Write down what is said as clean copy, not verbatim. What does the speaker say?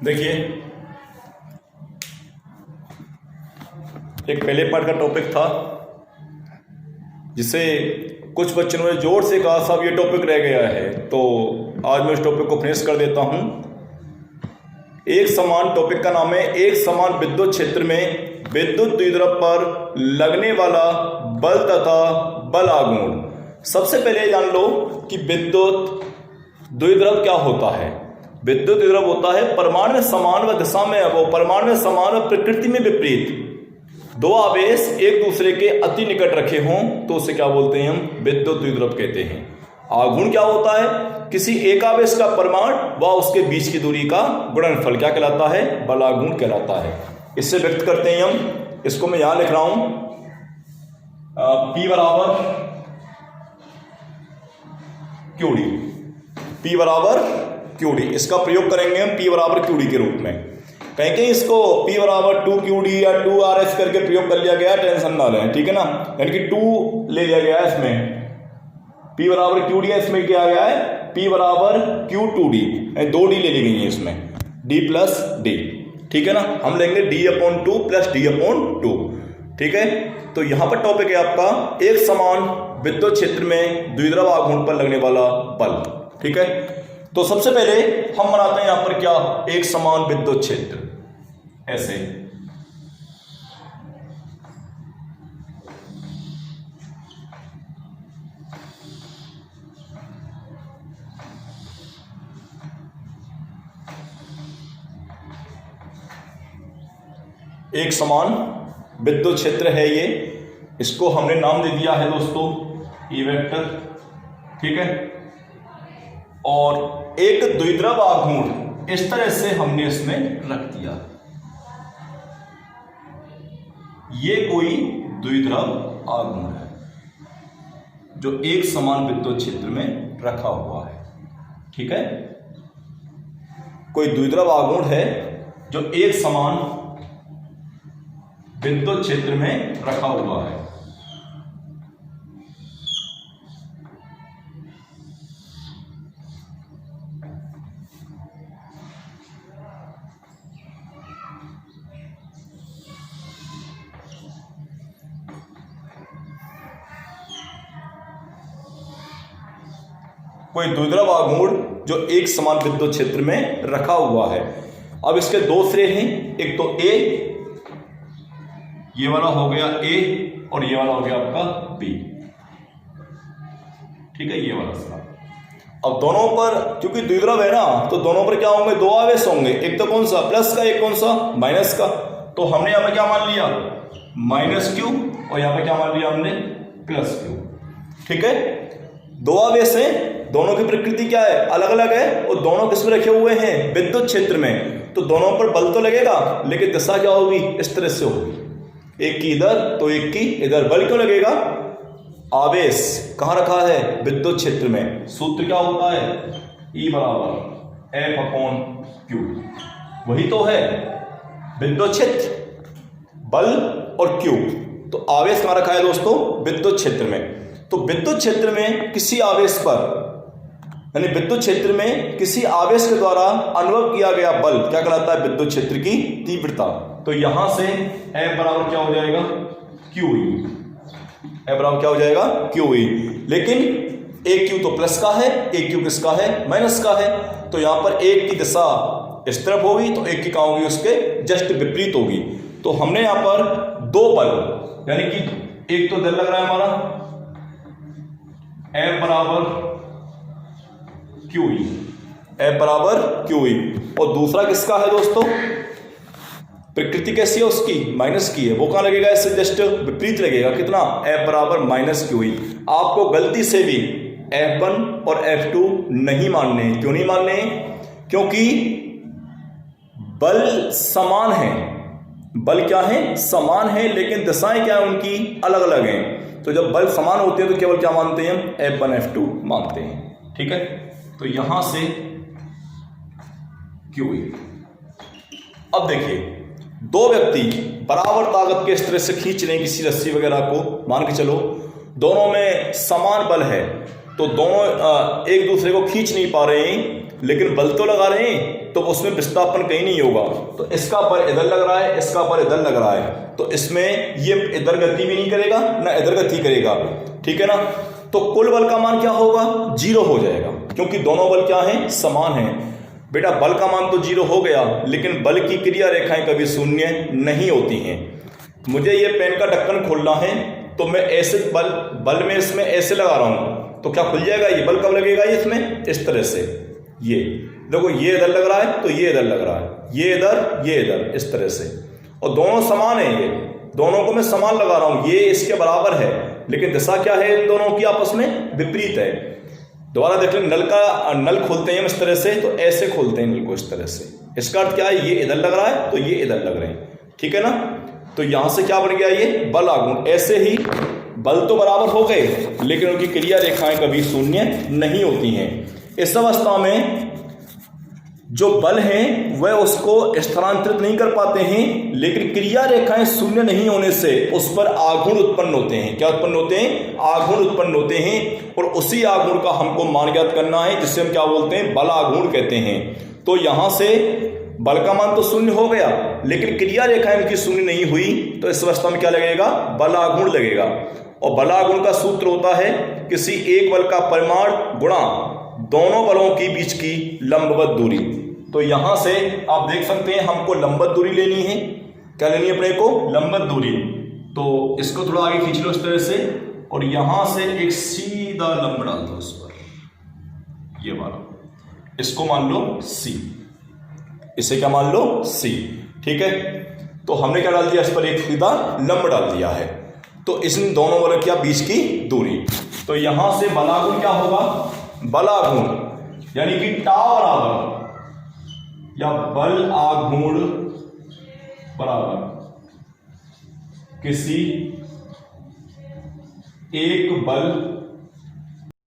देखिए, एक पहले पार्ट का टॉपिक था जिसे कुछ बच्चों ने जोर से कहा साहब ये टॉपिक रह गया है, तो आज मैं इस टॉपिक को फिनिश कर देता हूं। एक समान टॉपिक का नाम है एक समान विद्युत क्षेत्र में विद्युत द्विध्रुव पर लगने वाला बल तथा बल आघूर्ण। सबसे पहले जान लो कि विद्युत द्विध्रुव क्या होता है। विद्युत द्विध्रुव होता है परमाणु में समान व दिशा में परमाणु में समान व प्रकृति में विपरीत दो आवेश एक दूसरे के अति निकट रखे हों तो उसे क्या बोलते हैं, हम विद्युत द्विध्रुव कहते हैं। आघूर्ण क्या होता है, किसी एक आवेश का परिमाण व उसके बीच की दूरी का गुणनफल क्या कहलाता है, बलाघूर्ण कहलाता है। इससे व्यक्त करते हैं हम, इसको मैं यहां लिख रहा हूं P बराबर QD, P बराबर QD। इसका प्रयोग करेंगे हम P बराबर QD के रूप में। कहीं इसको P बराबर 2QD या 2RS करके प्रयोग कर लिया गया, टेंशन ना लें, ठीक है ना। यानी कि 2 ले लिया गया है इसमें, P बराबर QD है, इसमें क्या गया है P बराबर Q2D, 2D ले ली गई है इसमें, D प्लस D, ठीक है ना। हम लेंगे D/2 प्लस D/2, ठीक है। तो यहां पर टॉपिक है आपका एक समान विद्युत क्षेत्र में द्विध्रुव आघूर्ण पर लगने वाला बल, ठीक है। तो सबसे पहले हम बनाते हैं यहां पर क्या, एक समान विद्युत क्षेत्र। ऐसे एक समान विद्युत क्षेत्र है ये, इसको हमने नाम दे दिया है दोस्तों E वेक्टर, ठीक है। और एक द्विध्रुव आघूर्ण इस तरह से हमने इसमें रख दिया, ये कोई द्विध्रुव आघूर्ण है जो एक समान विद्युत क्षेत्र में रखा हुआ है, ठीक है। कोई द्विध्रुव आघूर्ण है जो एक समान विद्युत क्षेत्र में रखा हुआ है। कोई द्विध्रुव आघूर्ण जो एक समान विद्युत क्षेत्र में रखा हुआ है। अब इसके दो सिरे हैं, एक तो A, ये वाला हो गया A और ये वाला हो गया आपका B, ठीक है, ये वाला सिरा। अब दोनों पर क्योंकि द्विध्रुव है ना, तो दोनों पर क्या होंगे, दो आवेश होंगे, एक तो कौन सा प्लस का, एक कौन सा माइनस का। तो हमने यहां पर क्या मान लिया, -Q, और यहां पर क्या मान लिया हमने, +Q, ठीक है। दो आवेश हैं, दोनों की प्रकृति क्या है, अलग अलग है, और दोनों किसमें रखे हुए हैं, विद्युत क्षेत्र में। तो दोनों पर बल तो लगेगा, लेकिन दिशा क्या होगी, इस तरह से होगी, एक की इधर तो एक की इधर। बल क्यों लगेगा, आवेश कहां रखा है, विद्युत क्षेत्र में। सूत्र क्या होता है, E बराबर F/Q, वही तो है विद्युत क्षेत्र, बल और Q। तो आवेश कहां रखा है दोस्तों, विद्युत क्षेत्र में। तो विद्युत क्षेत्र में किसी आवेश पर, यानी विद्युत क्षेत्र में किसी आवेश के द्वारा अनुभव किया गया बल क्या कहलाता है, विद्युत क्षेत्र की तीव्रता। तो यहां से F बराबर क्या हो जाएगा, QE, F बराबर क्या हो जाएगा, QE। लेकिन एक Q तो प्लस का है, एक Q किसका है, माइनस का है। तो यहां पर एक की दिशा इस तरफ होगी, तो एक की कहां होगी, उसके जस्ट विपरीत होगी। तो हमने यहां पर दो बल, यानी कि एक तो दल लग रहा है हमारा F बराबर QE, F बराबर QE, और दूसरा किसका है दोस्तों, प्रकृति कैसी है उसकी, माइनस की है, वो कहां लगेगा, इससे जस्ट विपरीत लगेगा, कितना, F बराबर -QE। आपको गलती से भी F1 और F2 नहीं मानने हैं। क्यों नहीं मानने हैं, क्योंकि बल समान है, बल क्या है, समान है, लेकिन दिशाएं क्या है उनकी अलग अलग हैं। तो जब बल समान होते हैं तो केवल क्या मानते हैं हम, F1 F2 मानते हैं, ठीक है। तो यहां से QE। अब देखिए, दो व्यक्ति बराबर ताकत के इस तरह से खींच रहे हैं किसी रस्सी वगैरह को, मान के चलो दोनों में समान बल है, तो दोनों एक दूसरे को खींच नहीं पा रहे हैं, लेकिन बल तो लगा रहे हैं। तो उसमें विस्थापन कहीं नहीं होगा, तो इसका बल इधर लग रहा है, इसका बल इधर लग रहा है, तो इसमें ये इधर गति भी नहीं करेगा ना इधर गति करेगा, ठीक है ना। तो कुल बल का मान क्या होगा, 0 हो जाएगा, क्योंकि दोनों बल क्या हैं, समान हैं। बेटा बल का मान तो 0 हो गया, लेकिन बल की क्रिया रेखाएं कभी शून्य नहीं होती हैं। मुझे ये पेन का ढक्कन खोलना है, तो मैं ऐसे बल में इसमें ऐसे लगा रहा हूं, तो क्या खुल जाएगा, ये बल कब लगेगा, ये इसमें इस तरह से, ये देखो ये इधर लग रहा है तो ये इधर लग रहा है, ये इधर इस तरह से, और दोनों समान है, ये दोनों को मैं समान लगा रहा हूं, ये इसके बराबर है, लेकिन दिशा क्या है इन दोनों की आपस में विपरीत है। दोबारा देख लें, नल खोलते हैं हम इस तरह से, तो ऐसे खोलते हैं नल को इस तरह से, इसका अर्थ क्या है, ये इधर लग रहा है तो ये इधर लग रहे हैं, ठीक है ना। तो यहां से क्या बन गया, ये बल आघूर्ण। ऐसे ही बल तो बराबर हो गए, लेकिन उनकी क्रिया रेखाएं कभी शून्य नहीं होती हैं। इस अवस्था में जो बल हैं वह उसको स्थानांतरित नहीं कर पाते हैं, लेकिन क्रिया रेखाएं शून्य नहीं होने से उस पर आघूर्ण उत्पन्न होते हैं। क्या उत्पन्न होते हैं, आघूर्ण उत्पन्न होते हैं, और उसी आघूर्ण का हमको मान ज्ञात करना है, जिससे हम क्या बोलते हैं, बल आघूर्ण कहते हैं। तो यहां से बल का मान तो शून्य हो गया, लेकिन क्रिया रेखाएं उनकी शून्य नहीं हुई, तो इस अवस्था में क्या लगेगा, बल आघूर्ण लगेगा। और बल आघूर्ण का सूत्र होता है किसी एक बल का परिमाण गुणा दोनों बलों के बीच की लंबवत दूरी। तो यहां से आप देख सकते हैं हमको लंबवत दूरी लेनी है, क्या लेनी है अपने को, लंबवत दूरी। तो इसको थोड़ा आगे खींच लो इस तरह से, और यहां से एक सीधा लंब डाल दो इस पर, ये वाला, इसको मान लो C, इसे क्या मान लो C, ठीक है। तो हमने क्या डाल दिया, इस पर एक सीधा लंब डाल दिया है, तो इन दोनों बलों के बीच की दूरी। तो यहां से बलाघूर्ण क्या होगा, बलाघूर्ण यानी कि टा बराबर या बल आघूर्ण बराबर किसी एक बल